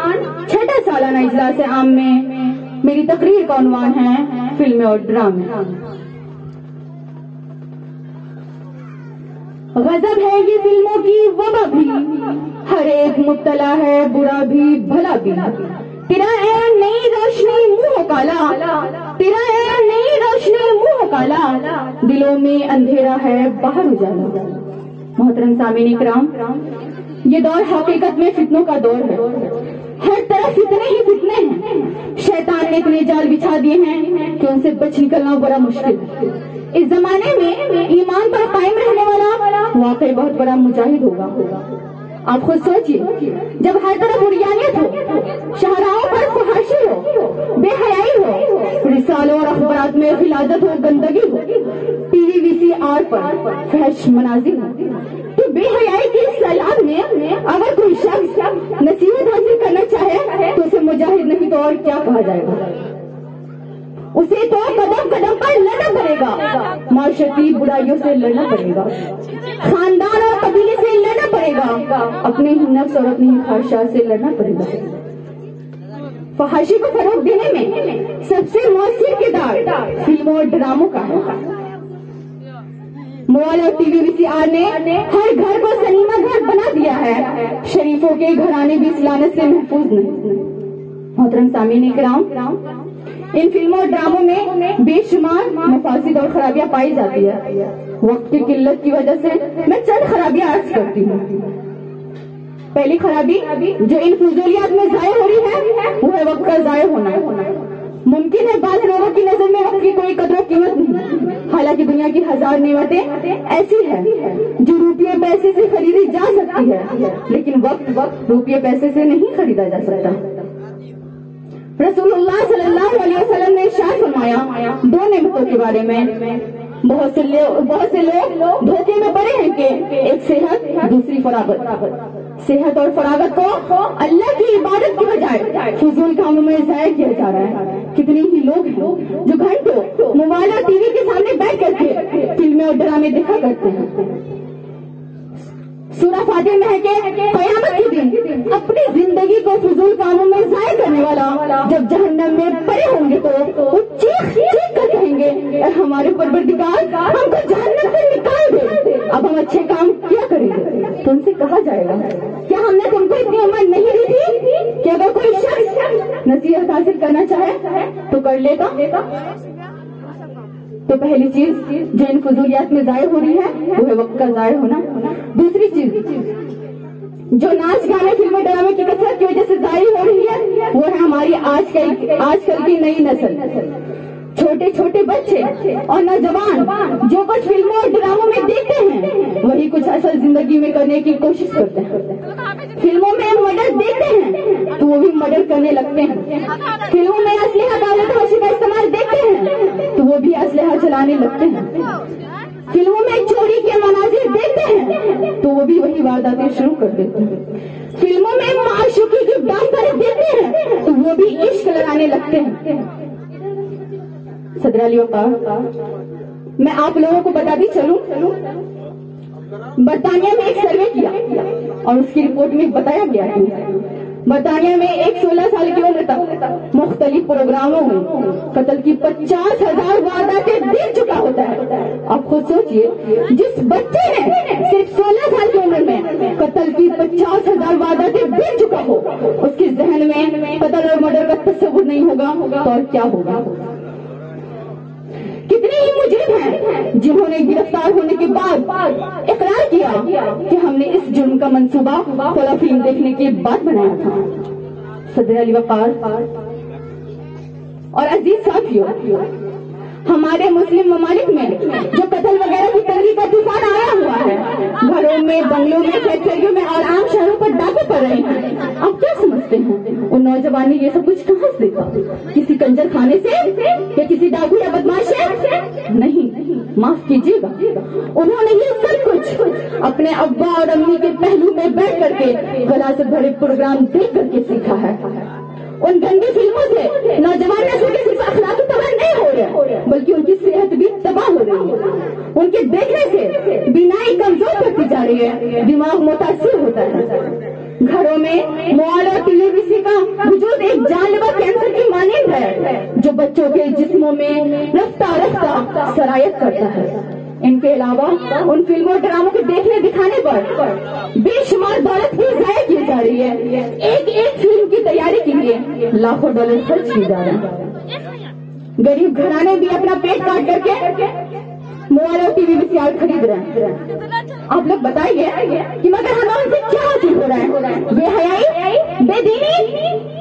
छठा सालाना इजलास आम में मेरी तकरीर का उन्वान है फिल्में और ड्रामे। गजब है ये फिल्मों की वबा भी, हर एक मुब्तला है बुरा भी भला भी। तेरा है नई रोशनी मुंह काला, तेरा है नई रोशनी मुंह काला, दिलों में अंधेरा है बाहर उजाला। मोहतरम सामीन इकराम, ये दौर हकीकत में फितनों का दौर है। हर तरफ इतने ही फितने हैं। शैतान ने इतने जाल बिछा दिए हैं कि उनसे बच निकलना बड़ा मुश्किल है। इस जमाने में ईमान पर कायम रहने वाला वाकई बहुत बड़ा मुजाहिद होगा। आप खुद सोचिए, जब हर तरफ उरियानियत हो, शाहराहों पर फहाशी हो, बेहयाई हो, रिसालों और अखबारात में खिलाजत हो, गंदगी हो, टीवी VCR पर फहश मनाजिर हो, तो बेहयाई की सलाह में अगर कोई शख्स नसीहत हासिल करना चाहे तो उसे मुजाहिद नहीं तो और क्या कहा जाएगा। उसे तो कदम कदम पर लड़ना पड़ेगा, माशरती बुराइयों से लड़ना पड़ेगा, खानदान और कबीले से लड़ना पड़ेगा, अपने ही नफ्स और अपनी ही ख्वाहिशात से लड़ना पड़ेगा। फहाशी को फरोग देने में सबसे मौसर किरदार फिल्मों और ड्रामों का है। मोबाइल और टीवी VCR ने हर घर को सनीमा घर बना दिया है। शरीफों के घराने भी इस लानत से महफूज नहीं। मोहतरम सामीन इकराम, इन फिल्मों और ड्रामों में बेशुमार मफासिद और खराबियां पाई जाती है। वक्त की किल्लत की वजह से मैं चंद खराबियां अर्ज करती हूँ। पहली खराबी जो इन फुजूलियात में जाया हो रही है वो है वक्त का जाया होना। मुमकिन है बाज़ लोगों की नजर में वक्त की कोई कदर कीमत नहीं, हालांकि दुनिया की हजार नेमतें ऐसी है जो रुपये पैसे से खरीदी जा सकती है, लेकिन वक्त रुपये पैसे से नहीं खरीदा जा सकता। रसूलुल्लाह सल्लल्लाहु अलैहि वसल्लम ने इरशाद फरमाया दो नेमतों के बारे में, बहुत से लोग धोखे में पड़े हैं कि एक सेहत, दूसरी फरागत। सेहत और फरागत को अल्लाह की इबादत की बजाय फजूल कामों में जाया किया जा रहा है। कितने ही लोग हैं जो घंटों मोबाइल और टीवी के सामने बैठ करके फिल्में और ड्रामे देखा करते हैं। सूरह फातिर में है कि क़यामत के दिन अपनी जिंदगी को फजूल कामों में जाया करने वाला जब जहन्नम में पड़े होंगे तो वो चीख कर कहेंगे, हमारे परवरदिगार हमको जहन्नम से निकाल दे, अब हम अच्छे काम क्या करेंगे। तो उनसे कहा जाएगा, क्या हमने तुमको इतनी उम्र नहीं दी थी कि अगर कोई शख्स नसीहत हासिल करना चाहे तो कर लेगा। तो पहली चीज जो इन फजूलियात में जाया हो रही है वो है वक्त का जाया होना। दूसरी चीज जो नाच गाने फिल्में ड्रामे की कसरत की वजह से जाया हो रही है वो है हमारी आजकल की नई नस्ल। छोटे छोटे बच्चे और नौजवान जो कुछ फिल्मों और ड्रामों में देखते हैं वही कुछ असल जिंदगी में करने की कोशिश करते हैं। फिल्मों में मर्डर देखते हैं तो वो भी मर्डर करने लगते हैं। फिल्मों में असलहा का इस्तेमाल देखते हैं तो वो भी असलहा चलाने लगते हैं। फिल्मों में चोरी के मनाजिर देखते हैं तो वो भी वही वारदातें शुरू कर देते हैं। फिल्मों में माशूकी की दास्तानें देखते हैं तो वो भी इश्क लगाने लगते हैं। सदर अली वक़ार, मैं आप लोगों को बताती चलूं, बरतानिया में एक सर्वे किया और उसकी रिपोर्ट में बताया गया कि बरतानिया में एक 16 साल की उम्र तक मुख्तलिफ प्रोग्रामों में कत्ल की 50,000 वारदातें देख चुका होता है। आप खुद सोचिए, जिस बच्चे ने सिर्फ 16 साल की उम्र में कत्ल की 50,000 वारदातें देख चुका हो, उसके जहन में कत्ल और मर्डर का तस्वुर नहीं होगा तो और क्या होगा। कितने ही मुजरिम हैं जिन्होंने गिरफ्तार होने के बाद इकरार किया कि हमने इस जुर्म का मंसूबा फला फिल्म देखने के बाद बनाया था। सदर अली वक़ार और अजीज साथियों, हमारे मुस्लिम ममालिक में जो कत्ल वगैरह की तंगी का तूफान आया हुआ है, घरों में, बंगलों में, फैक्ट्रियों में और आम शहरों पर डाके पड़ रहे हैं, आप क्या समझते हैं उन नौजवान ने ये सब कुछ कहां से देखा? किसी कंजर खाने से या किसी डाकू या बदमाश से? नहीं, माफ कीजिएगा, उन्होंने ये सब कुछ अपने अब्बा और अम्मी के पहलू में बैठ करके गलासत भरे प्रोग्राम देख करके सीखा है। उन गंदी फिल्मों से नौजवान नस्ल के सिर्फ अखलाकी तबाह नहीं हो रहे बल्कि उनकी सेहत भी तबाह हो रही है। उनके देखने से बीनाई कमजोर करती जा रही है, दिमाग मुतासिर होता है। घरों में मोबाइल और टेलीविजन का سرایت کرتا ہے۔ ان کے علاوہ ان فلموں ڈراموں کو دیکھنے دکھانے پر بے شمار دولت بھی ضائع کی جا رہی ہے۔ ایک ایک فلم کی تیاری کے لیے لاکھوں ڈالر خرچ کی جا رہے ہیں۔ غریب گھرانے بھی اپنا پیٹ کاٹ کر کے موبائل اور ٹی وی بھی سیال خرید رہے ہیں۔ آپ لوگ بتائیے کہ مگر ہمیں ان سے کیا حاصل ہو رہا ہے؟ بے حیائی، بے دینی۔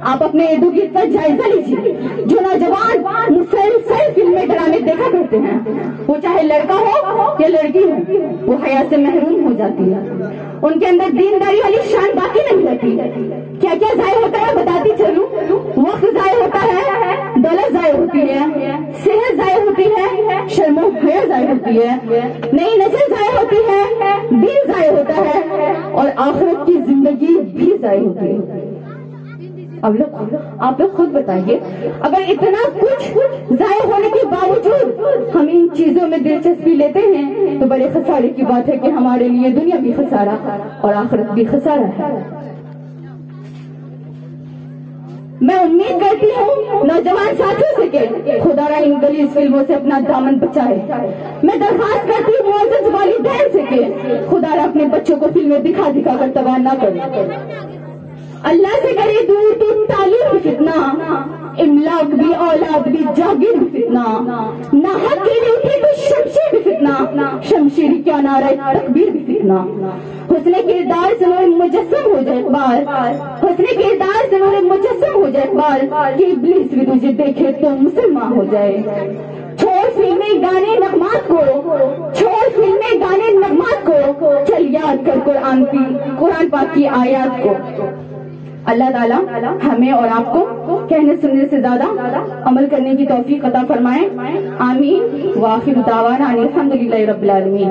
آپ اپنے ارد گرد کا جائزہ لیجیے۔ جو نوجوان مسلسل فلمیں ڈرامے دیکھا کرتے ہیں، وہ چاہے لڑکا ہو یا لڑکی ہو، وہ حیا سے محروم ہو جاتی ہے۔ ان کے اندر دینداری والی شان باقی نہیں رہتی۔ کیا کیا ضائع ہوتا ہے بتاتی چلوں۔ وقت ضائع ہوتا ہے، دولت ضائع ہوتی ہے، صحت ضائع ہوتی ہے، شرم و حیا ضائع ہوتی ہے، نئی نسل ضائع ہوتی ہے، دین ضائع ہوتا ہے، اور آخرت کی زندگی بھی ضائع ہوتی ہے۔ اب آپ لوگ خود بتائیے، اگر اتنا کچھ ضائع ہونے کے باوجود ہم ان چیزوں میں دلچسپی لیتے ہیں تو بڑے خسارے کی بات ہے کہ ہمارے لیے دنیا بھی خسارہ اور آخرت بھی خسارہ ہے۔ میں امید کرتی ہوں نوجوان ساتھیوں سے کہ خدا را ان غلیظ فلموں سے اپنا دامن بچائے۔ میں درخواست کرتی ہوں معزز والدین سے کہ خدا را اپنے بچوں کو فلمیں دکھا دکھا کر تباہ نہ کرے۔ اللہ سے کرے دور تو تعلیم بھی فتنہ، املاک بھی، اولاد بھی، جاگیر بھی فتنہ، ناحق کے لیے اٹھے تو شمشیر بھی فتنہ، شمشیر کیا نعرہ تکبیر بھی فتنہ۔ حسن کردار سے نور مجسم ہو جائے اقبال، حسن کردار سے نور مجسم ہو جائے اقبال، کہ ابلیس بھی تجھے دیکھے تو مسلمان ہو جائے۔ چھوڑ فلمیں گانے نغمات کو، چھوڑ فلمیں گانے نغمات کو، چل یاد کر قرآن پاک کی آیات کو۔ اللہ تعالیٰ ہمیں اور آپ کو کہنے سننے سے زیادہ عمل کرنے کی توفیق عطا فرمائے۔ آمین۔ وآخر دعوانا ان الحمدللہ رب العالمین۔